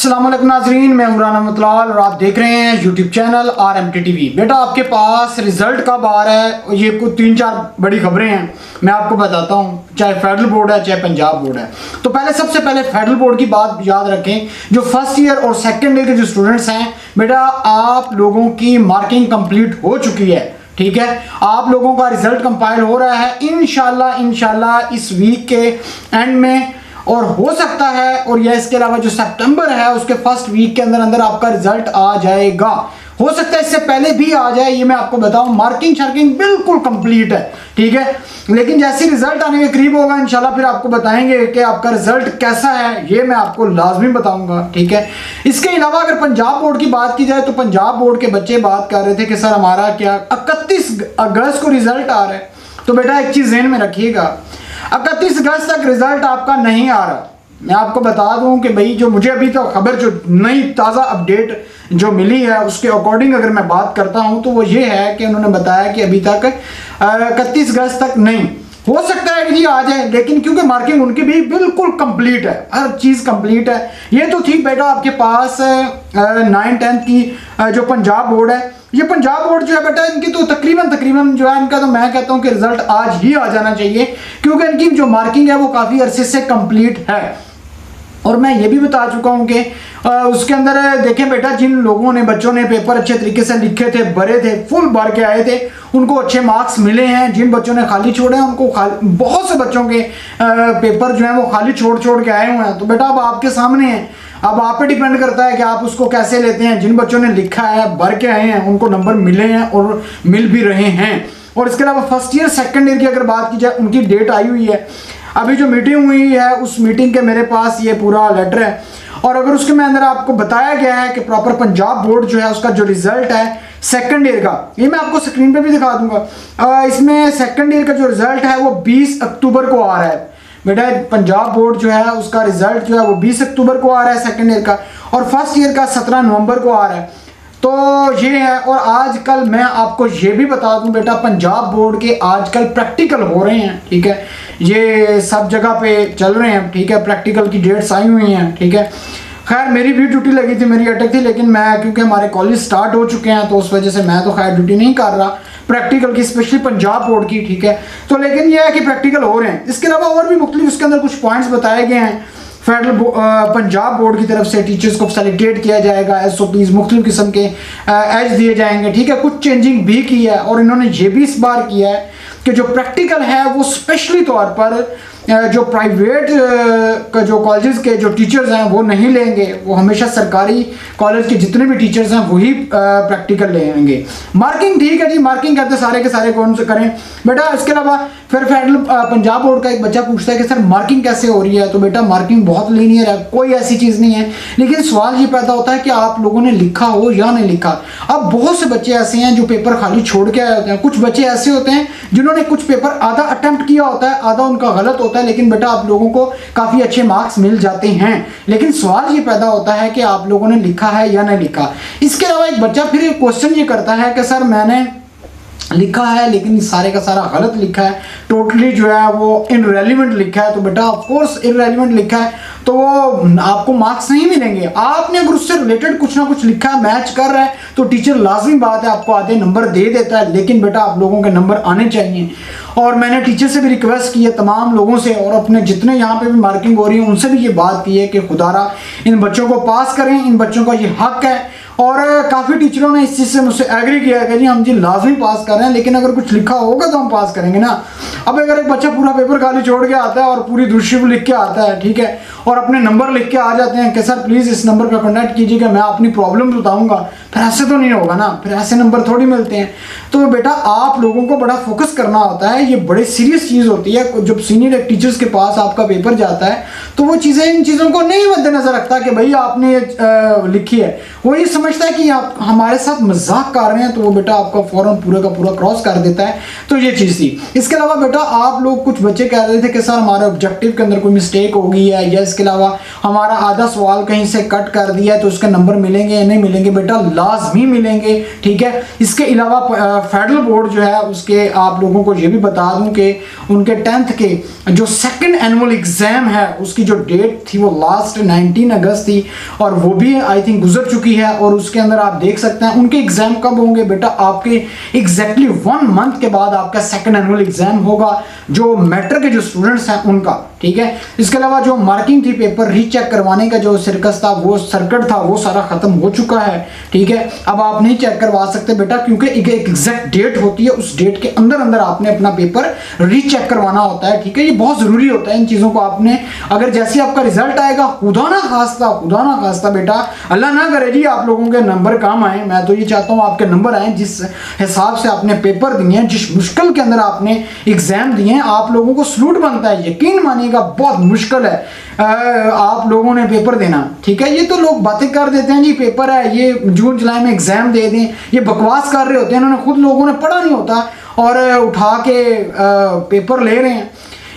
अस्सलाम वालेकुम नाजरीन, मैं इमरान अहमद लाल और आप देख रहे हैं यूट्यूब चैनल RMT TV। बेटा आपके पास रिजल्ट कब आ रहा है, ये कुछ 3-4 बड़ी खबरें हैं, मैं आपको बताता हूँ। चाहे फेडरल बोर्ड है चाहे पंजाब बोर्ड है। तो सबसे पहले फेडरल बोर्ड की बात याद रखें। जो फर्स्ट ईयर और सेकेंड ईयर के जो स्टूडेंट्स हैं बेटा, आप लोगों की मार्किंग कंप्लीट हो चुकी है, ठीक है। आप लोगों का रिजल्ट कंपाइल हो रहा है इंशाल्लाह इस वीक के एंड में, और हो सकता है और यह इसके अलावा जो सितंबर है उसके फर्स्ट वीक के अंदर अंदर आपका रिजल्ट आ जाएगा। हो सकता है इससे पहले भी आ जाए, ये मैं आपको बताऊं। मार्किंग शार्किंग बिल्कुल कंप्लीट है, ठीक है। लेकिन जैसे रिजल्ट आने के करीब होगा इंशाल्लाह फिर आपको बताएंगे कि आपका रिजल्ट कैसा है, ये मैं आपको लाजमी बताऊंगा, ठीक है। इसके अलावा अगर पंजाब बोर्ड की बात की जाए तो पंजाब बोर्ड के बच्चे बात कर रहे थे कि सर हमारा क्या 31 अगस्त को रिजल्ट आ रहा है। तो बेटा एक चीज ध्यान में रखिएगा, 31 अगस्त तक रिजल्ट आपका नहीं आ रहा। मैं आपको बता दूं कि भाई जो मुझे अभी तो खबर जो नई ताज़ा अपडेट जो मिली है उसके अकॉर्डिंग अगर मैं बात करता हूं तो वो ये है कि उन्होंने बताया कि अभी तक 31 अगस्त तक नहीं हो सकता है कि जी आ जाए, लेकिन क्योंकि मार्किंग उनकी भी बिल्कुल कंप्लीट है, हर चीज़ कंप्लीट है। ये तो ठीक बेटा आपके पास 9-10 की जो पंजाब बोर्ड है, ये पंजाब बोर्ड जो है बेटा इनकी तो तकरीबन जो है इनका तो मैं कहता हूँ कि रिजल्ट आज ही आ जाना चाहिए, क्योंकि इनकी जो मार्किंग है वो काफ़ी अरसे से कंप्लीट है। और मैं ये भी बता चुका हूँ कि उसके अंदर देखें बेटा, जिन लोगों ने बच्चों ने पेपर अच्छे तरीके से लिखे थे, भरे थे, फुल भर के आए थे, उनको अच्छे मार्क्स मिले हैं। जिन बच्चों ने खाली छोड़े हैं उनको बहुत से बच्चों के पेपर जो है वो खाली छोड़ के आए हुए हैं। तो बेटा अब आपके सामने है, अब आप पे डिपेंड करता है कि आप उसको कैसे लेते हैं। जिन बच्चों ने लिखा है, भर के आए हैं, उनको नंबर मिले हैं और मिल भी रहे हैं। और इसके अलावा फर्स्ट ईयर सेकेंड ईयर की अगर बात की जाए, उनकी डेट आई हुई है। अभी जो मीटिंग हुई है उस मीटिंग के मेरे पास ये पूरा लेटर है, और अगर उसके में अंदर आपको बताया गया है कि प्रॉपर पंजाब बोर्ड जो है उसका जो रिजल्ट है सेकंड ईयर का, ये मैं आपको स्क्रीन पे भी दिखा दूंगा। इसमें सेकंड ईयर का जो रिजल्ट है वो 20 अक्टूबर को आ रहा है बेटा। पंजाब बोर्ड जो है उसका रिजल्ट जो है वो 20 अक्टूबर को आ रहा है सेकंड ईयर का, और फर्स्ट ईयर का 17 नवंबर को आ रहा है। तो ये है। और आजकल मैं आपको ये भी बता दूं बेटा, पंजाब बोर्ड के आजकल प्रैक्टिकल हो रहे हैं, ठीक है। ये सब जगह पे चल रहे हैं, ठीक है। प्रैक्टिकल की डेट्स आई हुई हैं, ठीक है। खैर मेरी भी ड्यूटी लगी थी, मेरी अटक थी, लेकिन मैं क्योंकि हमारे कॉलेज स्टार्ट हो चुके हैं तो उस वजह से मैं तो खैर ड्यूटी नहीं कर रहा प्रैक्टिकल की, स्पेशली पंजाब बोर्ड की, ठीक है। तो लेकिन यह है कि प्रैक्टिकल हो रहे हैं। इसके अलावा और भी मुख्तलिफ इसके अंदर कुछ पॉइंट्स बताए गए हैं। फेडरल पंजाब बोर्ड की तरफ से टीचर्स को फैसिलिटेट किया जाएगा, SOPs मुख्तलिफ किस्म के एज दिए जाएंगे, ठीक है। कुछ चेंजिंग भी की है, और इन्होंने ये भी इस बार किया है कि जो प्रैक्टिकल है वो स्पेशली तौर पर जो प्राइवेट जो कॉलेजेस के जो टीचर्स हैं वो नहीं लेंगे, वो हमेशा सरकारी कॉलेज के जितने भी टीचर्स हैं वही प्रैक्टिकल लेंगे। मार्किंग ठीक है जी, मार्किंग करते सारे के सारे कौन से करें बेटा। इसके अलावा फिर फेडरल पंजाब बोर्ड का एक बच्चा पूछता है कि सर मार्किंग कैसे हो रही है। तो बेटा मार्किंग बहुत लीनियर है, कोई ऐसी चीज़ नहीं है, लेकिन सवाल ये पैदा होता है कि आप लोगों ने लिखा हो या नहीं लिखा। अब बहुत से बच्चे ऐसे हैं जो पेपर खाली छोड़ के आए होते हैं, कुछ बच्चे ऐसे होते हैं जिन्होंने कुछ पेपर आधा अटेम्प्ट किया होता है, आधा उनका गलत होता है, लेकिन बेटा आप लोगों को काफ़ी अच्छे मार्क्स मिल जाते हैं। लेकिन सवाल ये पैदा होता है कि आप लोगों ने लिखा है या नहीं लिखा। इसके अलावा एक बच्चा फिर क्वेश्चन ये करता है कि सर मैंने लिखा है लेकिन सारे का सारा गलत लिखा है, टोटली जो है वो इनरेलीवेंट लिखा है। तो बेटा ऑफ कोर्स इनरेलीवेंट लिखा है तो वो आपको मार्क्स नहीं मिलेंगे। आपने अगर उससे रिलेटेड कुछ ना कुछ लिखा है, मैच कर रहा है, तो टीचर लाजमी बात है आपको आधे नंबर दे देता है, लेकिन बेटा आप लोगों के नंबर आने चाहिए। और मैंने टीचर से भी रिक्वेस्ट की है, तमाम लोगों से, और अपने जितने यहाँ पे भी मार्किंग हो रही है उनसे भी ये बात की है कि खुदारा इन बच्चों को पास करें, इन बच्चों का ये हक है। और काफ़ी टीचरों ने इस चीज़ से मुझसे एग्री किया है कि जी हम जी लाजमी पास कर रहे हैं, लेकिन अगर कुछ लिखा होगा तो हम पास करेंगे ना। अब अगर एक बच्चा पूरा पेपर खाली छोड़ के आता है और पूरी दूसरी लिख के आता है, ठीक है, और अपने नंबर लिख के आ जाते हैं कि सर प्लीज़ इस नंबर पर कॉन्टैक्ट कीजिएगा, मैं अपनी प्रॉब्लम बताऊंगा, फिर ऐसे तो नहीं होगा ना, फिर ऐसे नंबर थोड़ी मिलते हैं। तो बेटा आप लोगों को बड़ा फोकस करना होता है, ये बड़ी सीरियस चीज़ होती है। जब सीनियर टीचर्स के पास आपका पेपर जाता है तो वो चीज़ें इन चीज़ों को नहीं मद्देनजर रखता कि भाई आपने लिखी है, वो ये समझता है कि आप हमारे साथ मजाक कर रहे हैं, तो वो बेटा आपका फौरन पूरा का पूरा क्रॉस कर देता है। तो ये चीज़ थी। इसके अलावा बेटा बेटा आप लोग कुछ बच्चे कह रहे थे कि सर हमारे ऑब्जेक्टिव के अंदर कोई मिस्टेक हो गई है या इसके अलावा हमारा आधा सवाल कहीं से कट कर दिया है तो उसके नंबर मिलेंगे या नहीं मिलेंगे। बेटा लाजमी मिलेंगे, ठीक है। इसके अलावा फेडरल बोर्ड जो है उसके आप लोगों को ये भी बता दूं कि उनके 10th के जो सेकंड एनुअल एग्जाम है उसकी जो डेट थी वो लास्ट 19 अगस्त थी और वो भी आई थिंक गुजर चुकी है। और उसके अंदर आप देख सकते हैं उनके एग्जाम कब होंगे बेटा, आपके एग्जैक्टली 1 मंथ के बाद आपका सेकंड एनुअल एग्जाम होगा जो मैट्रिक के जो स्टूडेंट्स हैं उनका, ठीक है। इसके अलावा जो मार्किंग थी पेपर रीचेक करवाने का जो सर्कस था वो सर्किट था वो सारा खत्म हो चुका है, ठीक है। अब आप नहीं चेक करवा सकते बेटा क्योंकि एक एग्जैक्ट डेट होती है, उस डेट के अंदर अंदर आपने अपना पेपर रीचेक करवाना होता है, ठीक है। ये बहुत जरूरी होता है इन चीजों को आपने, अगर जैसे आपका रिजल्ट आएगा खुदा ना खास्ता बेटा, अल्लाह ना करे जी आप लोगों के नंबर कम आए, मैं तो ये चाहता हूँ आपके नंबर आए जिस हिसाब से आपने पेपर दिए हैं, जिस मुश्किल के अंदर आपने एग्जाम दिए हैं, आप लोगों को सलूट बनता है। यकीन मानिएगा बहुत मुश्किल है आप लोगों ने पेपर देना, ठीक है। ये तो लोग बातें कर देते हैं जी पेपर है ये जून जुलाई में एग्जाम दे दें, ये बकवास कर रहे होते हैं, इन्होंने खुद लोगों ने पढ़ा नहीं होता और उठा के पेपर ले रहे हैं।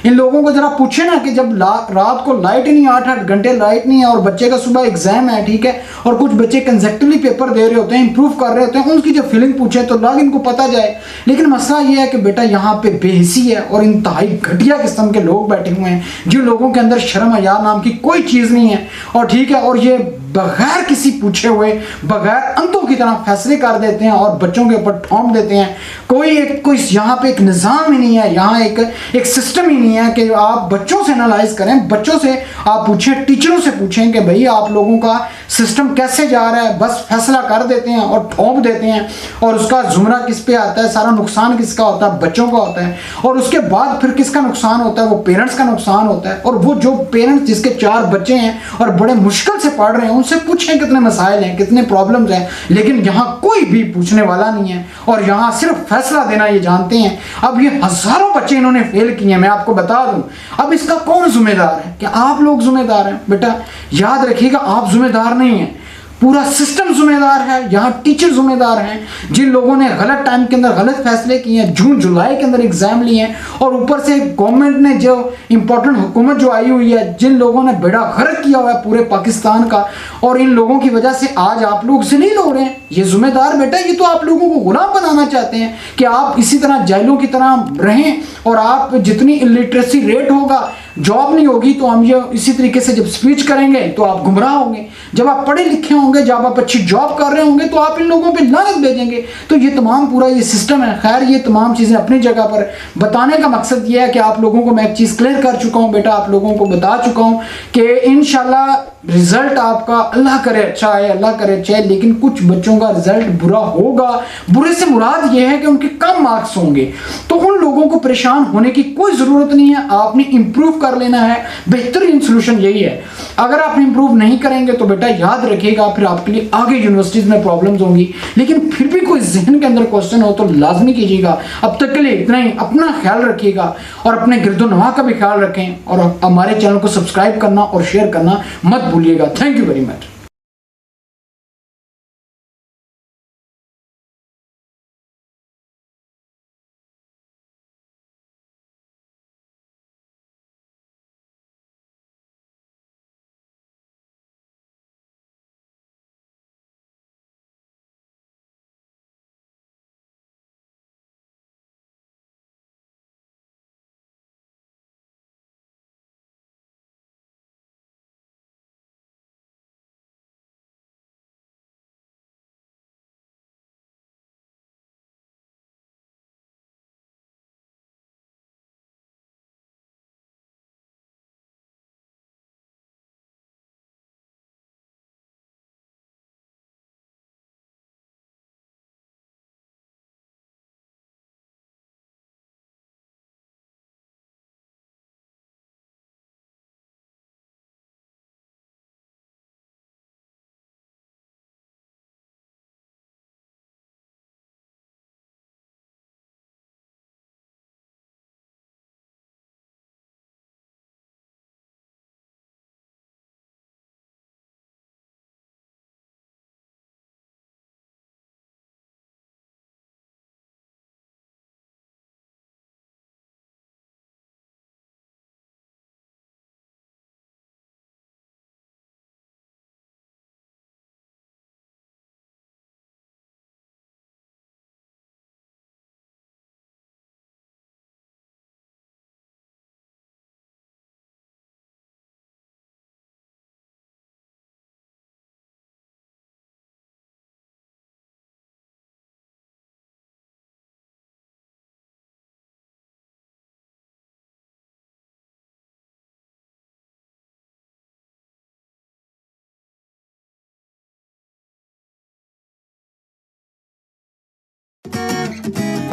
इन लोगों को जरा पूछे ना कि जब रात को लाइट ही नहीं, 8-8 घंटे लाइट नहीं है और बच्चे का सुबह एग्जाम है, ठीक है, और कुछ बच्चे कंसेक्टिवली पेपर दे रहे होते हैं, इंप्रूव कर रहे होते हैं, उनकी जो फीलिंग पूछे तो लाग इनको पता जाए। लेकिन मसला ये है कि बेटा यहाँ पे बेहिसी है और इंतहाई घटिया किस्म के लोग बैठे हुए हैं जिन लोगों के अंदर शर्म हया नाम की कोई चीज़ नहीं है, और ठीक है, और ये बगैर किसी पूछे हुए बगैर अंतों की तरह फैसले कर देते हैं और बच्चों के ऊपर ठोंक देते हैं। कोई यहाँ पे एक निज़ाम ही नहीं है, यहाँ एक सिस्टम ही नहीं है कि आप बच्चों से एनालाइज करें, बच्चों से आप पूछें, टीचरों से पूछें कि भाई आप लोगों का सिस्टम कैसे जा रहा है। बस फैसला कर देते हैं और ठोंक देते हैं और उसका जुमरा किस पे आता है, सारा नुकसान किसका होता है, बच्चों का होता है। और उसके बाद फिर किसका नुकसान होता है, वो पेरेंट्स का नुकसान होता है। और वो जो पेरेंट्स जिसके 4 बच्चे हैं और बड़े मुश्किल से पढ़ रहे हैं उनसे पूछें कितने मसाइल हैं, कितने प्रॉब्लम्स हैं, लेकिन यहाँ कोई भी पूछने वाला नहीं है और यहाँ सिर्फ फैसला देना ये जानते हैं। अब ये हजारों बच्चे इन्होंने फेल किए हैं, मैं आपको बता दूं। अब इसका कौन जिम्मेदार है? क्या आप लोग जिम्मेदार हैं? बेटा याद रखिएगा आप जिम्मेदार नहीं हैं, पूरा सिस्टम जिम्मेदार है। यहाँ टीचर जिम्मेदार हैं जिन लोगों ने गलत टाइम के अंदर गलत फैसले किए हैं, जून जुलाई के अंदर एग्जाम लिए हैं, और ऊपर से गवर्नमेंट ने जो इंपॉर्टेंट हुकूमत जो आई हुई है, जिन लोगों ने बेड़ा गर्क किया हुआ है पूरे पाकिस्तान का, और इन लोगों की वजह से आज आप लोग से नहीं लो रहे हैं। ये जिम्मेदार बेटा ये तो आप लोगों को गुलाम बनाना चाहते हैं कि आप इसी तरह जेलों की तरह रहें, और आप जितनी इलिटरेसी रेट होगा, जॉब नहीं होगी, तो हम ये इसी तरीके से जब स्पीच करेंगे तो आप गुमराह होंगे। जब आप पढ़े लिखे होंगे, जब आप अच्छी जॉब कर रहे होंगे, तो आप इन लोगों पे लानत भेजेंगे। तो ये तमाम पूरा ये सिस्टम है। खैर ये तमाम चीज़ें अपनी जगह पर, बताने का मकसद ये है कि आप लोगों को मैं एक चीज़ क्लियर कर चुका हूँ बेटा, आप लोगों को बता चुका हूँ कि इंशाल्लाह रिजल्ट आपका अल्लाह करे अच्छा है, अल्लाह करे अच्छा है, लेकिन कुछ बच्चों का रिजल्ट बुरा होगा। बुरे से मुराद ये है कि उनके कम मार्क्स होंगे, तो उन लोगों को परेशान होने की कोई ज़रूरत नहीं है। आपने इंप्रूव कर लेना है, बेहतरीन सोल्यूशन यही है। अगर आप इंप्रूव नहीं करेंगे तो बेटा याद रखिएगा फिर आपके लिए आगे यूनिवर्सिटीज़ में प्रॉब्लम्स होंगी। लेकिन फिर भी कोई जहन के अंदर क्वेश्चन हो तो लाजमी कीजिएगा। अब तक के लिए इतना ही, अपना ख्याल रखिएगा और अपने गिरदोनवा का भी ख्याल रखें, और हमारे चैनल को सब्सक्राइब करना और शेयर करना मत भूलिएगा। Thank you very much. हैं।